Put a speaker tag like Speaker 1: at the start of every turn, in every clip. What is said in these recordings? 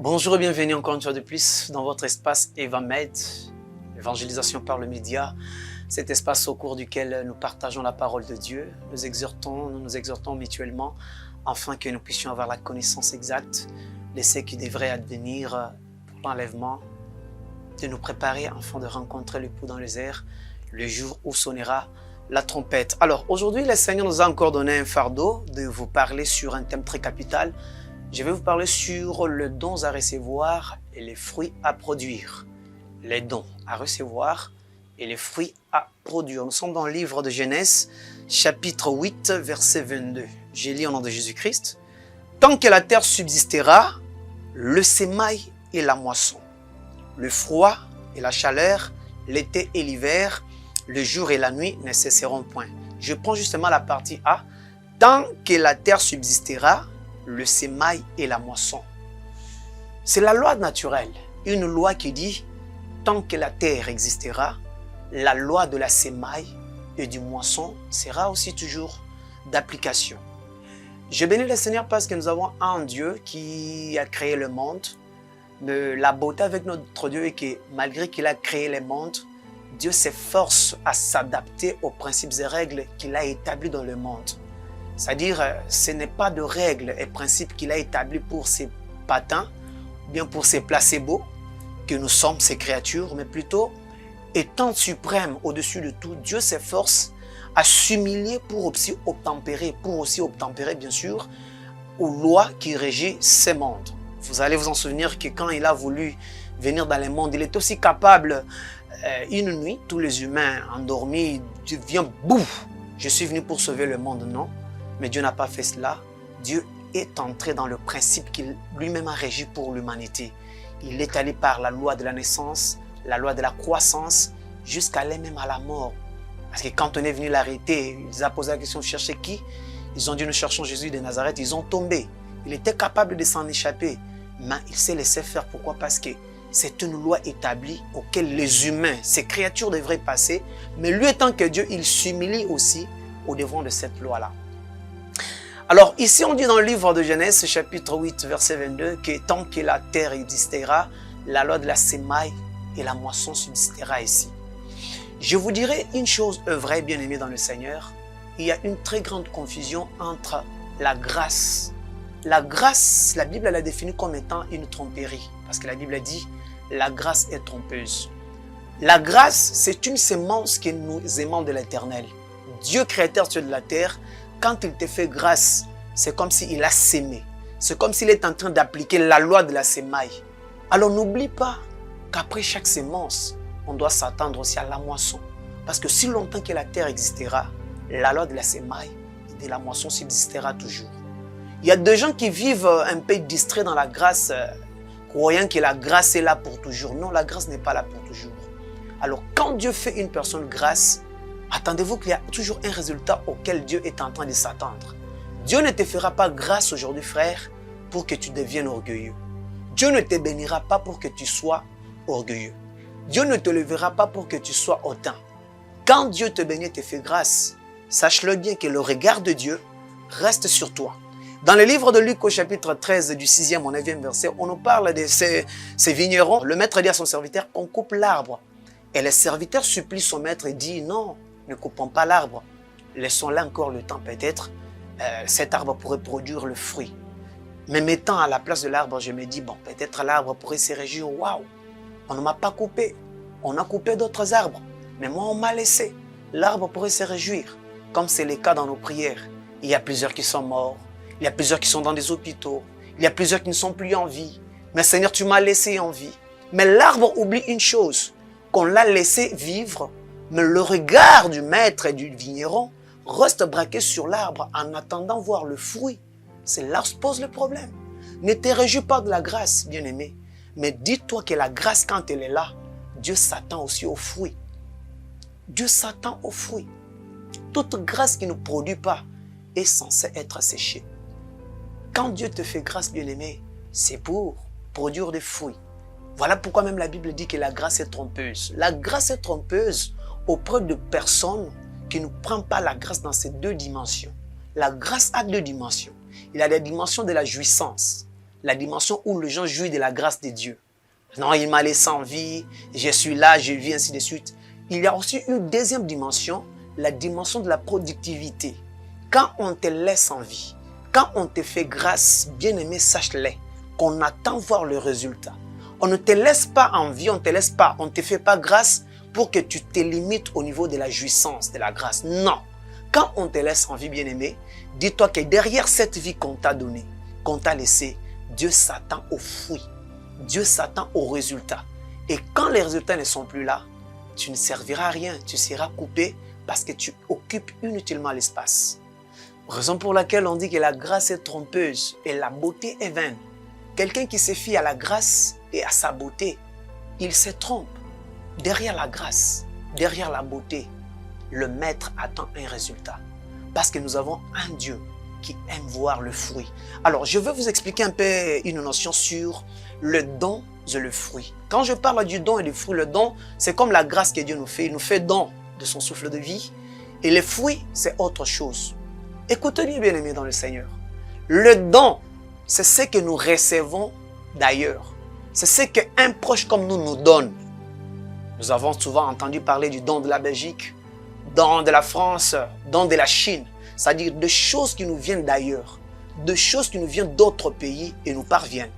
Speaker 1: Bonjour et bienvenue encore une fois de plus dans votre espace EvaMed, évangélisation par le média, cet espace au cours duquel nous partageons la parole de Dieu, nous nous exhortons mutuellement afin que nous puissions avoir la connaissance exacte de ce qui devrait advenir pour l'enlèvement, de nous préparer afin de rencontrer l'époux dans les airs le jour où sonnera la trompette. Alors aujourd'hui, le Seigneur nous a encore donné un fardeau de vous parler sur un thème très capital. Je vais vous parler sur les dons à recevoir et les fruits à produire. Les dons à recevoir et les fruits à produire. Nous sommes dans le livre de Genèse, chapitre 8, verset 22. J'ai lu au nom de Jésus-Christ. Tant que la terre subsistera, le sémail et la moisson, le froid et la chaleur, l'été et l'hiver, le jour et la nuit ne cesseront point. Je prends justement la partie A. Tant que la terre subsistera, le sémail et la moisson. C'est la loi naturelle, une loi qui dit tant que la terre existera, la loi de la sémaille et du moisson sera aussi toujours d'application. Je bénis le Seigneur parce que nous avons un Dieu qui a créé le monde. Mais la beauté avec notre Dieu est que malgré qu'il a créé le monde, Dieu s'efforce à s'adapter aux principes et règles qu'il a établis dans le monde. C'est-à-dire, ce n'est pas de règles et principes qu'il a établis pour ses patins, bien pour ses placebos, que nous sommes ces créatures, mais plutôt, étant suprême au-dessus de tout, Dieu s'efforce à s'humilier pour aussi obtempérer bien sûr, aux lois qui régissent ce monde. Vous allez vous en souvenir que quand il a voulu venir dans le monde, il est aussi capable, une nuit, tous les humains endormis, Dieu vient, bouf, je suis venu pour sauver le monde, non. Mais Dieu n'a pas fait cela. Dieu est entré dans le principe qu'il lui-même a régi pour l'humanité. Il est allé par la loi de la naissance, la loi de la croissance, jusqu'à aller même à la mort. Parce que quand on est venu l'arrêter, il a posé la question, cherchez qui? Ils ont dit, nous cherchons Jésus de Nazareth. Ils ont tombé. Il était capable de s'en échapper. Mais il s'est laissé faire. Pourquoi? Parce que c'est une loi établie auquel les humains, ces créatures devraient passer. Mais lui étant que Dieu, il s'humilie aussi au devant de cette loi-là. Alors ici on dit dans le livre de Genèse, chapitre 8, verset 22, que tant que la terre existera, la loi de la sémaille et la moisson subsistera ici. Je vous dirai une chose vraie, bien-aimés dans le Seigneur, il y a une très grande confusion entre la grâce. La grâce, la Bible l'a définie comme étant une tromperie, parce que la Bible dit la grâce est trompeuse. La grâce, c'est une sémence que nous aimons de l'Éternel. Dieu créateur de la terre, quand il te fait grâce, c'est comme s'il a sémé. C'est comme s'il est en train d'appliquer la loi de la sémaille. Alors n'oublie pas qu'après chaque sémence, on doit s'attendre aussi à la moisson. Parce que si longtemps que la terre existera, la loi de la sémaille et de la moisson subsistera toujours. Il y a des gens qui vivent un peu distraits dans la grâce, croyant que la grâce est là pour toujours. Non, la grâce n'est pas là pour toujours. Alors quand Dieu fait une personne grâce, attendez-vous qu'il y a toujours un résultat auquel Dieu est en train de s'attendre. Dieu ne te fera pas grâce aujourd'hui, frère, pour que tu deviennes orgueilleux. Dieu ne te bénira pas pour que tu sois orgueilleux. Dieu ne te lèvera pas pour que tu sois hautain. Quand Dieu te bénit et te fait grâce, sache-le bien que le regard de Dieu reste sur toi. Dans le livre de Luc au chapitre 13 du 6e au 9e verset, on nous parle de ces vignerons. Le maître dit à son serviteur qu'on coupe l'arbre. Et le serviteur supplie son maître et dit non, ne coupons pas l'arbre. Laissons-là encore le temps peut-être. Cet arbre pourrait produire le fruit. Mais mettant à la place de l'arbre, je me dis, bon, peut-être l'arbre pourrait se réjouir. Waouh, on ne m'a pas coupé. On a coupé d'autres arbres. Mais moi, on m'a laissé. L'arbre pourrait se réjouir. Comme c'est le cas dans nos prières. Il y a plusieurs qui sont morts. Il y a plusieurs qui sont dans des hôpitaux. Il y a plusieurs qui ne sont plus en vie. Mais Seigneur, tu m'as laissé en vie. Mais l'arbre oublie une chose. Qu'on l'a laissé vivre. Mais le regard du maître et du vigneron reste braqué sur l'arbre en attendant voir le fruit. C'est là où se pose le problème. Ne te réjouis pas de la grâce, bien-aimé. Mais dis-toi que la grâce, quand elle est là, Dieu s'attend aussi aux fruits. Dieu s'attend aux fruits. Toute grâce qui ne produit pas est censée être séchée. Quand Dieu te fait grâce, bien-aimé, c'est pour produire des fruits. Voilà pourquoi même la Bible dit que la grâce est trompeuse. La grâce est trompeuse auprès de personnes qui ne prennent pas la grâce dans ces deux dimensions. La grâce a deux dimensions. Il y a la dimension de la jouissance, la dimension où les gens jouissent de la grâce de Dieu. Non, il m'a laissé en vie, je suis là, je vis, ainsi de suite. Il y a aussi une deuxième dimension, la dimension de la productivité. Quand on te laisse en vie, quand on te fait grâce, bien-aimé, sache-le, qu'on attend voir le résultat. On ne te laisse pas en vie, on ne te laisse pas, on ne te fait pas grâce pour que tu te limites au niveau de la jouissance, de la grâce. Non. Quand on te laisse en vie, bien-aimé, dis-toi que derrière cette vie qu'on t'a donnée, qu'on t'a laissée, Dieu s'attend aux fruits. Dieu s'attend aux résultats. Et quand les résultats ne sont plus là, tu ne serviras à rien. Tu seras coupé parce que tu occupes inutilement l'espace. Raison pour laquelle on dit que la grâce est trompeuse et la beauté est vaine. Quelqu'un qui se fie à la grâce et à sa beauté, il se trompe. Derrière la grâce, derrière la beauté, le maître attend un résultat. Parce que nous avons un Dieu qui aime voir le fruit. Alors, je veux vous expliquer un peu une notion sur le don et le fruit. Quand je parle du don et du fruit, le don, c'est comme la grâce que Dieu nous fait. Il nous fait don de son souffle de vie. Et le fruit, c'est autre chose. Écoutez bien, bien-aimés dans le Seigneur. Le don, c'est ce que nous recevons d'ailleurs. C'est ce qu'un proche comme nous donne. Nous avons souvent entendu parler du don de la Belgique, don de la France, don de la Chine. C'est-à-dire des choses qui nous viennent d'ailleurs, des choses qui nous viennent d'autres pays et nous parviennent.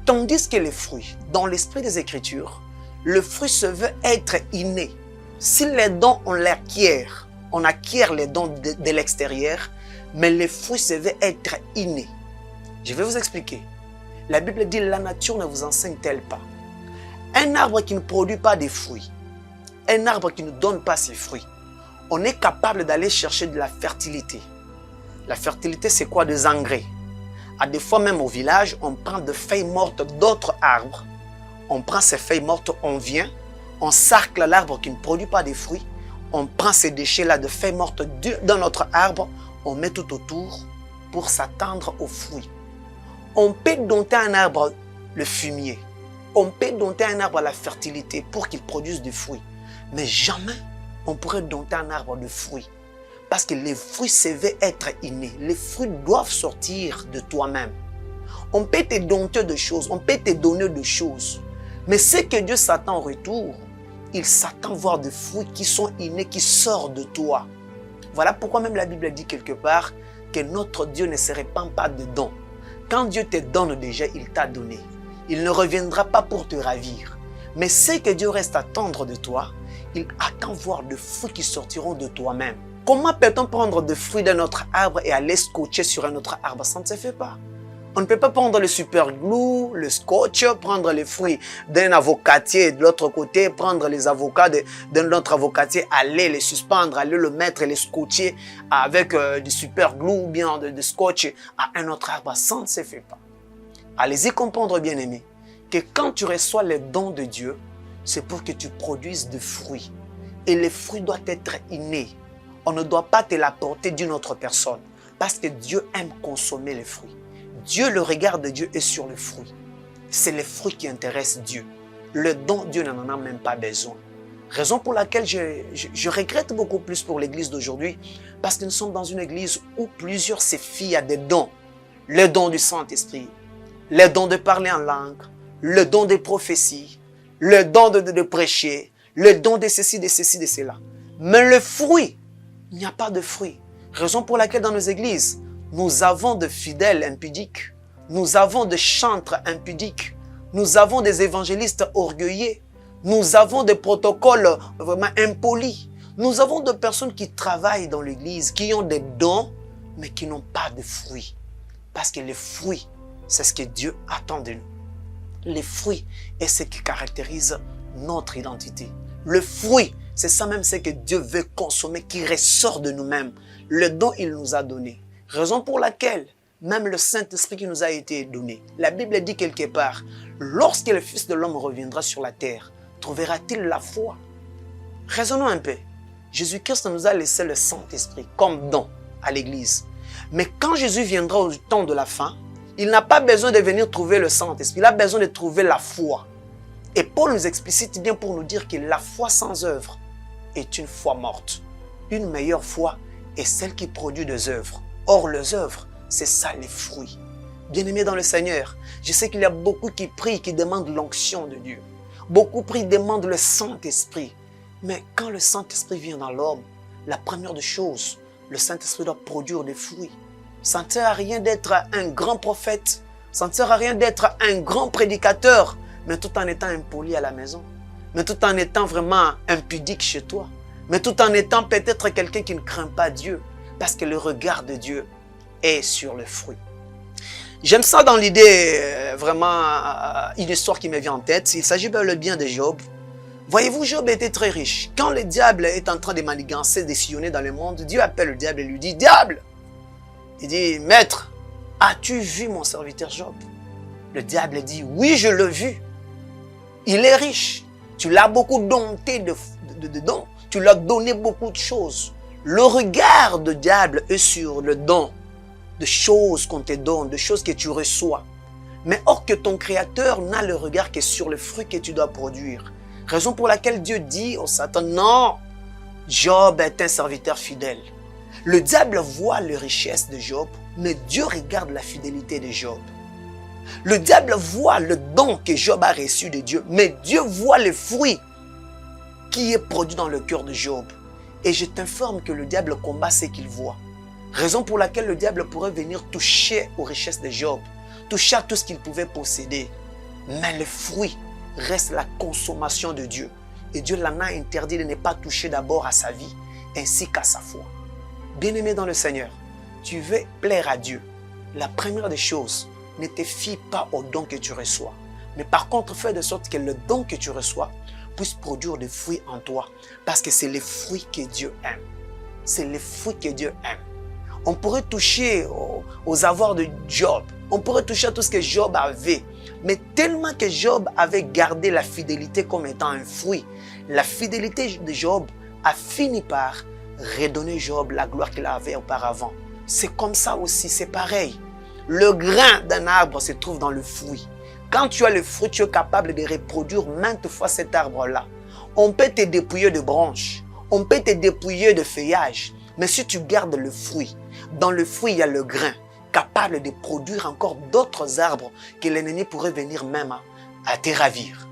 Speaker 1: Tandis que les fruits, dans l'esprit des Écritures, le fruit se veut être inné. Si les dons, on l'acquiert les dons de l'extérieur, mais les fruits se veut être inné. Je vais vous expliquer. La Bible dit, la nature ne vous enseigne-t-elle pas? Un arbre qui ne produit pas de fruits, un arbre qui ne donne pas ses fruits, on est capable d'aller chercher de la fertilité. La fertilité, c'est quoi? Des engrais. À des fois même au village, on prend des feuilles mortes d'autres arbres. On prend ces feuilles mortes, on vient, on sarcle l'arbre qui ne produit pas de fruits. On prend ces déchets-là de feuilles mortes d'un autre arbre, on met tout autour pour s'attendre aux fruits. On peut dompter un arbre le fumier. On peut dompter un arbre la fertilité pour qu'il produise des fruits. Mais jamais on pourrait dompter un arbre de fruits. Parce que les fruits se veulent être innés. Les fruits doivent sortir de toi-même. On peut te dompter de choses, on peut te donner de choses. Mais ce que Dieu s'attend en retour, il s'attend voir des fruits qui sont innés, qui sortent de toi. Voilà pourquoi même la Bible dit quelque part que notre Dieu ne se répand pas de dons. Quand Dieu te donne déjà, il t'a donné. Il ne reviendra pas pour te ravir. Mais ce que Dieu reste à attendre de toi, il attend voir des fruits qui sortiront de toi-même. Comment peut-on prendre des fruits d'un autre arbre et aller scotcher sur un autre arbre? Ça ne se fait pas. On ne peut pas prendre le super glue, le scotch, prendre les fruits d'un avocatier et de l'autre côté, prendre les avocats d'un autre avocatier, aller les suspendre, aller le mettre et les scotcher avec du super glue ou bien de scotch à un autre arbre. Ça ne se fait pas. Allez-y comprendre, bien-aimés, que quand tu reçois les dons de Dieu, c'est pour que tu produises des fruits. Et les fruits doivent être innés. On ne doit pas te l'apporter d'une autre personne. Parce que Dieu aime consommer les fruits. Dieu, le regard de Dieu est sur le fruit. C'est les fruits qui intéressent Dieu. Le don, Dieu n'en a même pas besoin. Raison pour laquelle je regrette beaucoup plus pour l'église d'aujourd'hui. Parce que nous sommes dans une église où plusieurs se fient à des dons. Le don du Saint-Esprit, le don de parler en langue, le don de prophétie, le don de prêcher, le don de ceci, de cela. Mais le fruit, il n'y a pas de fruit. Raison pour laquelle dans nos églises, nous avons de fidèles impudiques, nous avons de chantres impudiques, nous avons des évangélistes orgueilleux, nous avons des protocoles vraiment impolis, nous avons des personnes qui travaillent dans l'église, qui ont des dons, mais qui n'ont pas de fruits. Parce que les fruits, c'est ce que Dieu attend de nous. Les fruits est ce qui caractérise notre identité. Le fruit, c'est ça même ce que Dieu veut consommer, qui ressort de nous-mêmes. Le don, il nous a donné. Raison pour laquelle, même le Saint-Esprit qui nous a été donné, la Bible dit quelque part, lorsque le Fils de l'homme reviendra sur la terre, trouvera-t-il la foi? Raisonnons un peu. Jésus-Christ nous a laissé le Saint-Esprit comme don à l'Église. Mais quand Jésus viendra au temps de la fin, il n'a pas besoin de venir trouver le Saint-Esprit, il a besoin de trouver la foi. Et Paul nous explicite bien pour nous dire que la foi sans œuvre est une foi morte. Une meilleure foi est celle qui produit des œuvres. Or, les œuvres, c'est ça les fruits. Bien-aimés dans le Seigneur, je sais qu'il y a beaucoup qui prient, qui demandent l'onction de Dieu. Beaucoup prient, demandent le Saint-Esprit. Mais quand le Saint-Esprit vient dans l'homme, la première des choses, le Saint-Esprit doit produire des fruits. Ça ne sert à rien d'être un grand prophète, ça ne sert à rien d'être un grand prédicateur, mais tout en étant impoli à la maison, mais tout en étant vraiment impudique chez toi, mais tout en étant peut-être quelqu'un qui ne craint pas Dieu, parce que le regard de Dieu est sur le fruit. J'aime ça dans l'idée, vraiment, une histoire qui me vient en tête. Il s'agit bel et bien de Job. Voyez-vous, Job était très riche. Quand le diable est en train de manigancer, de sillonner dans le monde, Dieu appelle le diable et lui dit, « Diable !» Il dit, « Maître, as-tu vu mon serviteur Job ?» Le diable dit, « Oui, je l'ai vu. Il est riche. Tu l'as beaucoup dompté de dons. Tu lui as donné beaucoup de choses. » Le regard du diable est sur le don, de choses qu'on te donne, de choses que tu reçois. Mais or que ton Créateur n'a le regard que sur le fruit que tu dois produire. Raison pour laquelle Dieu dit au Satan, non, Job est un serviteur fidèle. Le diable voit les richesses de Job, mais Dieu regarde la fidélité de Job. Le diable voit le don que Job a reçu de Dieu, mais Dieu voit le fruit qui est produit dans le cœur de Job. Et je t'informe que le diable combat ce qu'il voit. Raison pour laquelle le diable pourrait venir toucher aux richesses de Job, toucher à tout ce qu'il pouvait posséder. Mais le fruit reste la consommation de Dieu. Et Dieu l'en a interdit de ne pas toucher d'abord à sa vie, ainsi qu'à sa foi. Bien-aimé dans le Seigneur, tu veux plaire à Dieu. La première des choses, ne te fie pas au don que tu reçois. Mais par contre, fais de sorte que le don que tu reçois puisse produire des fruits en toi. Parce que c'est les fruits que Dieu aime. C'est les fruits que Dieu aime. On pourrait toucher aux avoirs de Job. On pourrait toucher à tout ce que Job avait. Mais tellement que Job avait gardé la fidélité comme étant un fruit, la fidélité de Job a fini par redonner Job la gloire qu'il avait auparavant. C'est comme ça aussi, c'est pareil. Le grain d'un arbre se trouve dans le fruit. Quand tu as le fruit, tu es capable de reproduire maintes fois cet arbre-là. On peut te dépouiller de branches, on peut te dépouiller de feuillage, mais si tu gardes le fruit, dans le fruit il y a le grain, capable de produire encore d'autres arbres que l'ennemi pourrait venir même à te ravir.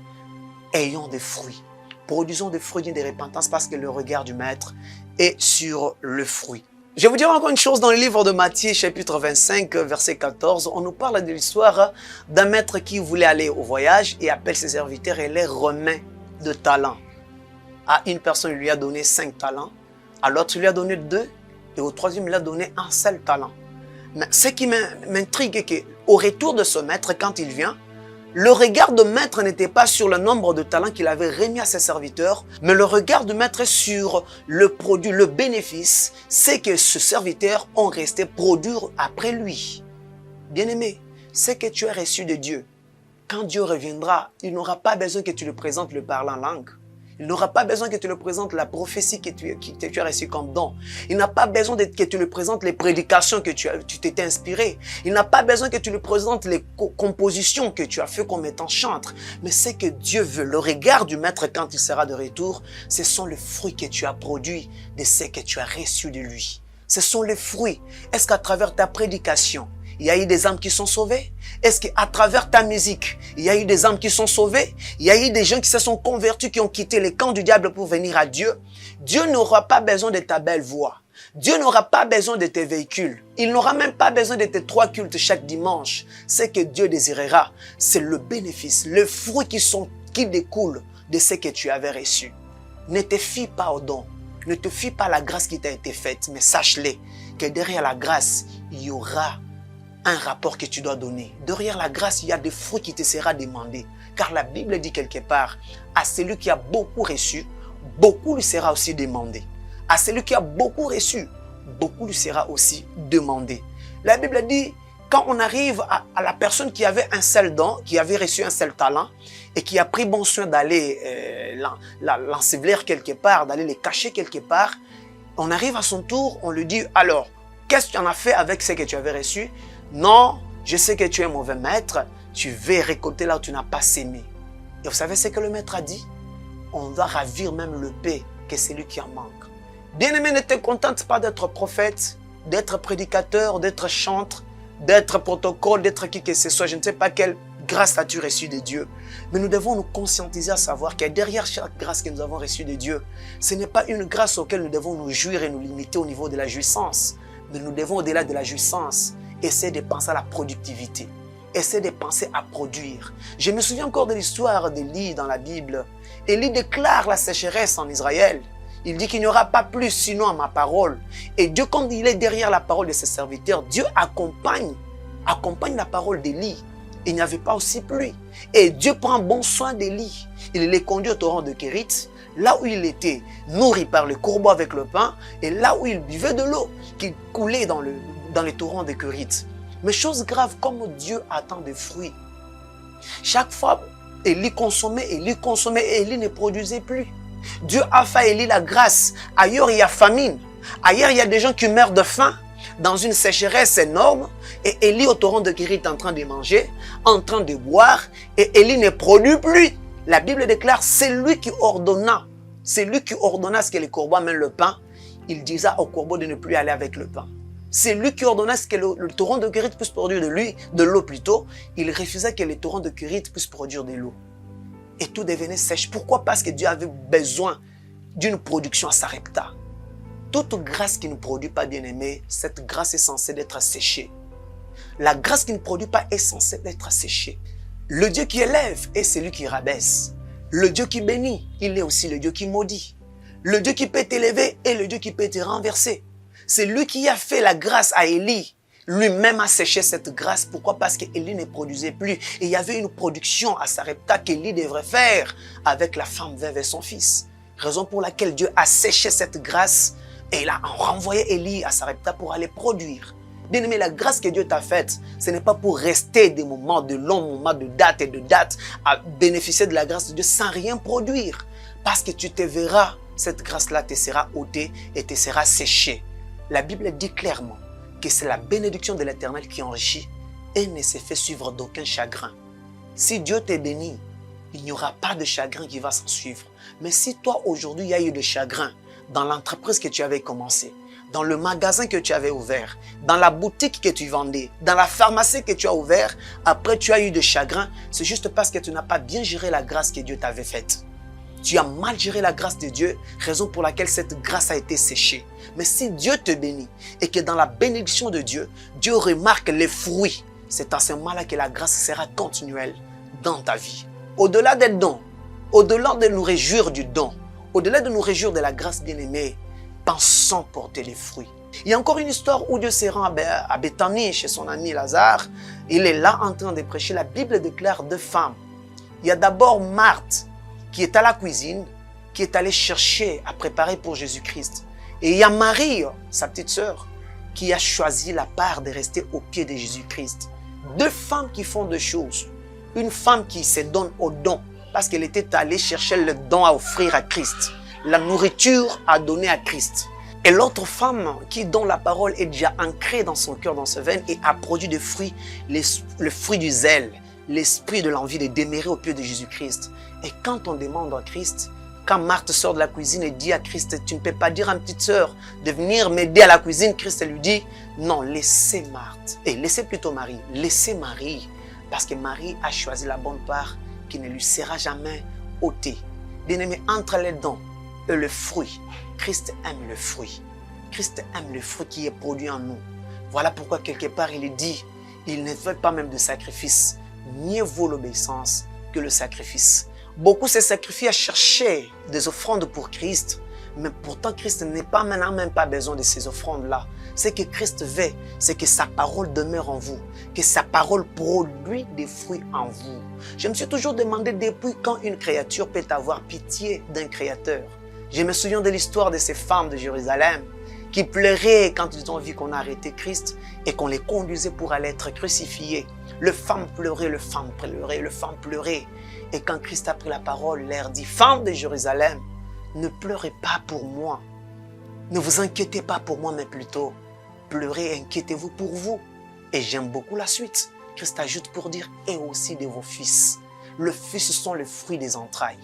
Speaker 1: Ayons des fruits, produisons des fruits de repentance parce que le regard du Maître est sur le fruit. Je vais vous dire encore une chose dans le livre de Matthieu, chapitre 25, verset 14. On nous parle de l'histoire d'un maître qui voulait aller au voyage et appelle ses serviteurs et les remet de talents. À une personne, il lui a donné 5 talents, à l'autre, il lui a donné 2 et au troisième, il lui a donné un seul talent. Mais ce qui m'intrigue est qu'au retour de ce maître, quand il vient, le regard du maître n'était pas sur le nombre de talents qu'il avait remis à ses serviteurs, mais le regard du maître sur le produit, le bénéfice, c'est que ce serviteur ont resté produire après lui. Bien-aimé, ce que tu as reçu de Dieu, quand Dieu reviendra, il n'aura pas besoin que tu lui présentes le parler en langue. Il n'aura pas besoin que tu lui présentes la prophétie que tu as reçue comme don. Il n'a pas besoin que tu lui présentes les prédications que tu t'étais inspiré. Il n'a pas besoin que tu lui présentes les compositions que tu as fait comme étant chantre. Mais ce que Dieu veut, le regard du Maître quand il sera de retour, ce sont les fruits que tu as produits de ce que tu as reçu de lui. Ce sont les fruits. Est-ce qu'à travers ta prédication, il y a eu des âmes qui sont sauvées? Est-ce qu'à travers ta musique, il y a eu des âmes qui sont sauvées? Il y a eu des gens qui se sont convertis, qui ont quitté les camps du diable pour venir à Dieu? Dieu n'aura pas besoin de ta belle voix. Dieu n'aura pas besoin de tes véhicules. Il n'aura même pas besoin de tes 3 cultes chaque dimanche. Ce que Dieu désirera, c'est le bénéfice, le fruit qui découle de ce que tu avais reçu. Ne te fie pas au don. Ne te fie pas à la grâce qui t'a été faite, mais sache-le que derrière la grâce, il y aura un rapport que tu dois donner. Derrière la grâce, il y a des fruits qui te sera demandé. Car la Bible dit quelque part, à celui qui a beaucoup reçu, beaucoup lui sera aussi demandé. À celui qui a beaucoup reçu, beaucoup lui sera aussi demandé. La Bible dit, quand on arrive à la personne qui avait un seul don, qui avait reçu un seul talent, et qui a pris bon soin d'aller l'ensevelir quelque part, d'aller le cacher quelque part, on arrive à son tour, on lui dit, alors, qu'est-ce que tu en as fait avec ce que tu avais reçu? Non, je sais que tu es un mauvais maître, tu vas récolter là où tu n'as pas sémé. Et vous savez ce que le maître a dit? On va ravir même le paix que celui qui en manque. Bien-aimé, ne te contente pas d'être prophète, d'être prédicateur, d'être chantre, d'être protocole, d'être qui que ce soit. Je ne sais pas quelle grâce as-tu reçue de Dieu. Mais nous devons nous conscientiser à savoir que derrière chaque grâce que nous avons reçue de Dieu, ce n'est pas une grâce auquel nous devons nous jouir et nous limiter au niveau de la jouissance. Mais nous devons, au-delà de la jouissance, essayer de penser à la productivité. Essayer de penser à produire. Je me souviens encore de l'histoire d'Élie dans la Bible. Élie déclare la sécheresse en Israël. Il dit qu'il n'y aura pas plus sinon à ma parole. Et Dieu, quand il est derrière la parole de ses serviteurs, Dieu accompagne la parole d'Élie. Il n'y avait pas aussi pluie. Et Dieu prend bon soin d'Élie. Il les conduit au torrent de Kérit, là où il était nourri par le courbeau avec le pain, et là où il buvait de l'eau qui coulait dans les torrents de Kérit. Mais chose grave, comme Dieu attend des fruits. Chaque fois, Élie consommait, et Élie ne produisait plus. Dieu a fait à Élie la grâce. Ailleurs, il y a famine. Ailleurs, il y a des gens qui meurent de faim, dans une sécheresse énorme. Et Élie, au torrent de Kérit, est en train de manger, en train de boire, et Élie ne produit plus. La Bible déclare, c'est lui qui ordonna. C'est lui qui ordonna ce que les corbeaux amènent le pain. Il disait aux corbeaux de ne plus aller avec le pain. C'est lui qui ordonna ce que le torrent de Kérit puisse produire de l'eau plutôt. Il refusait que les torrents de Kérit puissent produire de l'eau. Et tout devenait sèche. Pourquoi? Parce que Dieu avait besoin d'une production à Sarepta. Toute grâce qui ne produit pas, bien-aimé, cette grâce est censée être asséchée. La grâce qui ne produit pas est censée être asséchée. Le Dieu qui élève est celui qui rabaisse. Le Dieu qui bénit, il est aussi le Dieu qui maudit. Le Dieu qui peut t'élever est le Dieu qui peut te renverser. C'est lui qui a fait la grâce à Élie. Lui-même a séché cette grâce. Pourquoi? Parce qu'Élie ne produisait plus. Et il y avait une production à Sarepta qu'Élie devrait faire avec la femme veuve et son fils. Raison pour laquelle Dieu a séché cette grâce et il a renvoyé Élie à Sarepta pour aller produire. Bien aimé, la grâce que Dieu t'a faite, ce n'est pas pour rester des moments, de longs moments de date et de date à bénéficier de la grâce de Dieu sans rien produire. Parce que tu te verras, cette grâce-là te sera ôtée et te sera séchée. La Bible dit clairement que c'est la bénédiction de l'Éternel qui enrichit et ne se fait suivre d'aucun chagrin. Si Dieu te bénit, il n'y aura pas de chagrin qui va s'en suivre. Mais si toi, aujourd'hui, il y a eu de chagrin dans l'entreprise que tu avais commencé, dans le magasin que tu avais ouvert, dans la boutique que tu vendais, dans la pharmacie que tu as ouvert, après tu as eu de chagrin, c'est juste parce que tu n'as pas bien géré la grâce que Dieu t'avait faite. Tu as mal géré la grâce de Dieu, raison pour laquelle cette grâce a été séchée. Mais si Dieu te bénit et que dans la bénédiction de Dieu, Dieu remarque les fruits, c'est à ce moment-là que la grâce sera continuelle dans ta vie. Au-delà des dons, au-delà de nous réjouir du don, au-delà de nous réjouir de la grâce bien-aimée, pensons porter les fruits. Il y a encore une histoire où Dieu se rend à Béthanie chez son ami Lazare. Il est là en train de prêcher. La Bible déclare deux femmes. Il y a d'abord Marthe qui est à la cuisine, qui est allée chercher à préparer pour Jésus-Christ. Et il y a Marie, sa petite sœur, qui a choisi la part de rester au pied de Jésus-Christ. Deux femmes qui font deux choses. Une femme qui se donne au don parce qu'elle était allée chercher le don à offrir à Christ. La nourriture à donner à Christ. Et l'autre femme dont la parole est déjà ancrée dans son cœur, dans ses veines et a produit des fruits, le fruit du zèle, l'esprit de l'envie de demeurer au pied de Jésus-Christ. Et quand on demande à Christ, quand Marthe sort de la cuisine et dit à Christ, tu ne peux pas dire à une petite sœur de venir m'aider à la cuisine, Christ lui dit, non, laissez Marthe, et laissez plutôt Marie, laissez Marie, parce que Marie a choisi la bonne part qui ne lui sera jamais ôtée. Bien-aimé, entre les dons et le fruit, Christ aime le fruit. Christ aime le fruit qui est produit en nous. Voilà pourquoi quelque part il dit, il ne veut pas même de sacrifice. Mieux vaut l'obéissance que le sacrifice. Beaucoup se sacrifient à chercher des offrandes pour Christ, mais pourtant Christ n'est pas maintenant même pas besoin de ces offrandes-là. Ce que Christ veut, c'est que sa parole demeure en vous, que sa parole produit des fruits en vous. Je me suis toujours demandé depuis quand une créature peut avoir pitié d'un créateur. Je me souviens de l'histoire de ces femmes de Jérusalem qui pleuraient quand ils ont vu qu'on a arrêté Christ et qu'on les conduisait pour aller être crucifiés. Le femme pleurait, le femme pleurait, le femme pleurait. Et quand Christ a pris la parole, il leur dit, femmes de Jérusalem, ne pleurez pas pour moi. Ne vous inquiétez pas pour moi, mais plutôt, pleurez et inquiétez-vous pour vous. Et j'aime beaucoup la suite. Christ ajoute pour dire, et aussi de vos fils. Le fils sont le fruit des entrailles,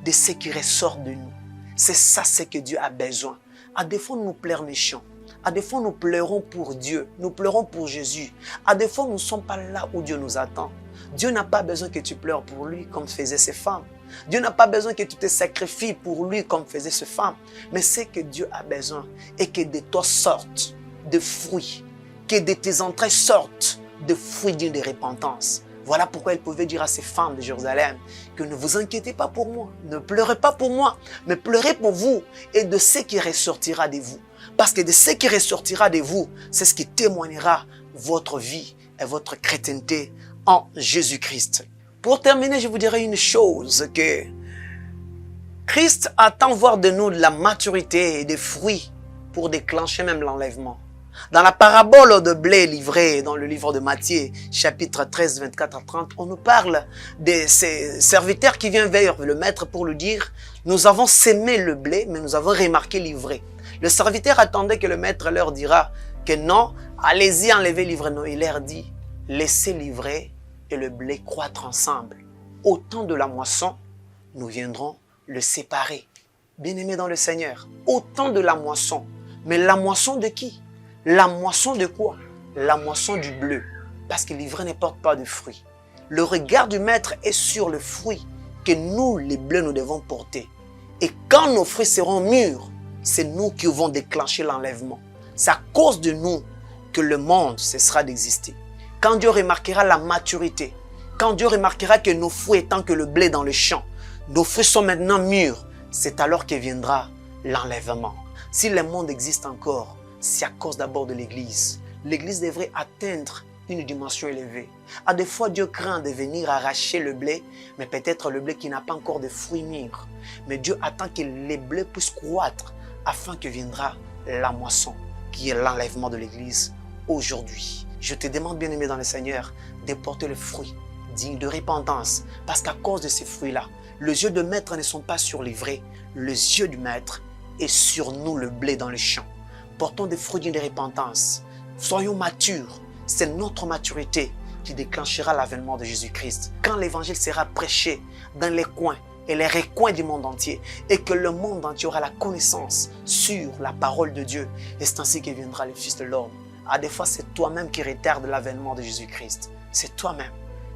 Speaker 1: de ce qui ressort de nous. C'est ça ce que Dieu a besoin. À défaut de nous plaire méchants, À des fois, nous pleurons pour Dieu, nous pleurons pour Jésus. À des fois, nous ne sommes pas là où Dieu nous attend. Dieu n'a pas besoin que tu pleures pour lui comme faisaient ces femmes. Dieu n'a pas besoin que tu te sacrifies pour lui comme faisaient ces femmes. Mais c'est que Dieu a besoin et que de toi sortent de fruits, que de tes entrailles sortent de fruits dignes de repentance. Voilà pourquoi il pouvait dire à ces femmes de Jérusalem que ne vous inquiétez pas pour moi, ne pleurez pas pour moi, mais pleurez pour vous et de ce qui ressortira de vous. Parce que de ce qui ressortira de vous, c'est ce qui témoignera votre vie et votre chrétienté en Jésus-Christ. Pour terminer, je vous dirai une chose, que Christ attend voir de nous de la maturité et des fruits pour déclencher même l'enlèvement. Dans la parabole de blé livré dans le livre de Matthieu, chapitre 13, 24 à 30, on nous parle de ces serviteurs qui viennent vers le maître pour lui dire « Nous avons sémé le blé, mais nous avons remarqué l'ivraie. » Le serviteur attendait que le maître leur dira que non, allez-y enlever l'ivraie. Non, il leur dit « Laissez l'ivraie et le blé croître ensemble. Au temps de la moisson, nous viendrons le séparer. » Bien-aimés dans le Seigneur, au temps de la moisson. Mais la moisson de qui? La moisson de quoi? La moisson du bleu. Parce que l'ivraie ne porte pas de fruits. Le regard du maître est sur le fruit que nous, les bleus, nous devons porter. Et quand nos fruits seront mûrs, c'est nous qui vont déclencher l'enlèvement. C'est à cause de nous que le monde cessera d'exister. Quand Dieu remarquera la maturité, quand Dieu remarquera que nos fruits étant que le blé dans le champ, nos fruits sont maintenant mûrs, c'est alors que viendra l'enlèvement. Si le monde existe encore, c'est à cause d'abord de l'Église. L'Église devrait atteindre une dimension élevée. À des fois, Dieu craint de venir arracher le blé, mais peut-être le blé qui n'a pas encore de fruits mûrs. Mais Dieu attend que les blés puissent croître afin que viendra la moisson, qui est l'enlèvement de l'Église aujourd'hui. Je te demande, bien-aimé dans le Seigneur, de porter le fruit digne de repentance, parce qu'à cause de ces fruits-là, les yeux de maître ne sont pas sur l'ivraie, les yeux du maître est sur nous, le blé dans le champ. Portons des fruits dignes de repentance. Soyons matures. C'est notre maturité qui déclenchera l'avènement de Jésus-Christ. Quand l'évangile sera prêché dans les coins et les recoins du monde entier et que le monde entier aura la connaissance sur la parole de Dieu, et c'est ainsi que viendra le Fils de l'homme. À des fois, c'est toi-même qui retarde l'avènement de Jésus-Christ. C'est toi-même.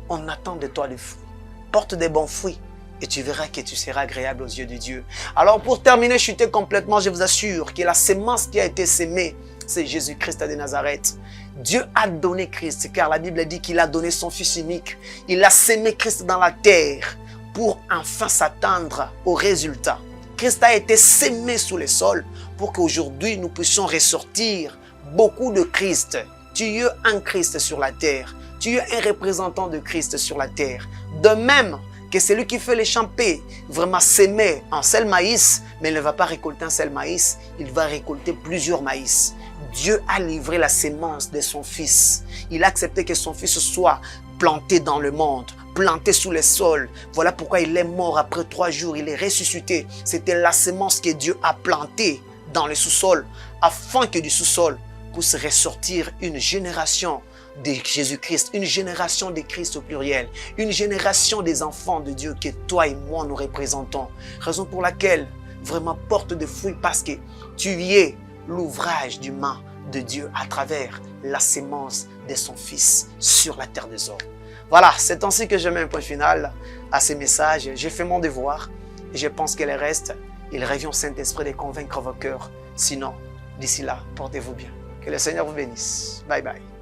Speaker 1: On attend de toi des fruits. Porte des bons fruits. Et tu verras que tu seras agréable aux yeux de Dieu. Alors pour terminer, chuter complètement, je vous assure que la semence qui a été sémée, c'est Jésus-Christ de Nazareth. Dieu a donné Christ, car la Bible dit qu'il a donné son Fils unique. Il a sémé Christ dans la terre pour enfin s'attendre au résultat. Christ a été sémé sous le sol pour qu'aujourd'hui nous puissions ressortir beaucoup de Christ. Tu es un Christ sur la terre. Tu es un représentant de Christ sur la terre. De même que celui qui fait les champs peut vraiment s'aimer un seul maïs, mais il ne va pas récolter un seul maïs, il va récolter plusieurs maïs. Dieu a livré la sémence de son Fils. Il a accepté que son Fils soit planté dans le monde, planté sous le sol. Voilà pourquoi il est mort après 3 jours, il est ressuscité. C'était la sémence que Dieu a plantée dans le sous-sol, afin que du sous-sol puisse ressortir une génération de Jésus-Christ, une génération de Christ au pluriel, une génération des enfants de Dieu que toi et moi nous représentons. Raison pour laquelle vraiment porte de fruits, parce que tu es l'ouvrage du main de Dieu à travers la sémence de son Fils sur la terre des hommes. Voilà, c'est ainsi que je mets un point final à ces messages. J'ai fait mon devoir et je pense que le reste, il revient au Saint-Esprit de convaincre vos cœurs. Sinon, d'ici là, portez-vous bien. Que le Seigneur vous bénisse. Bye bye.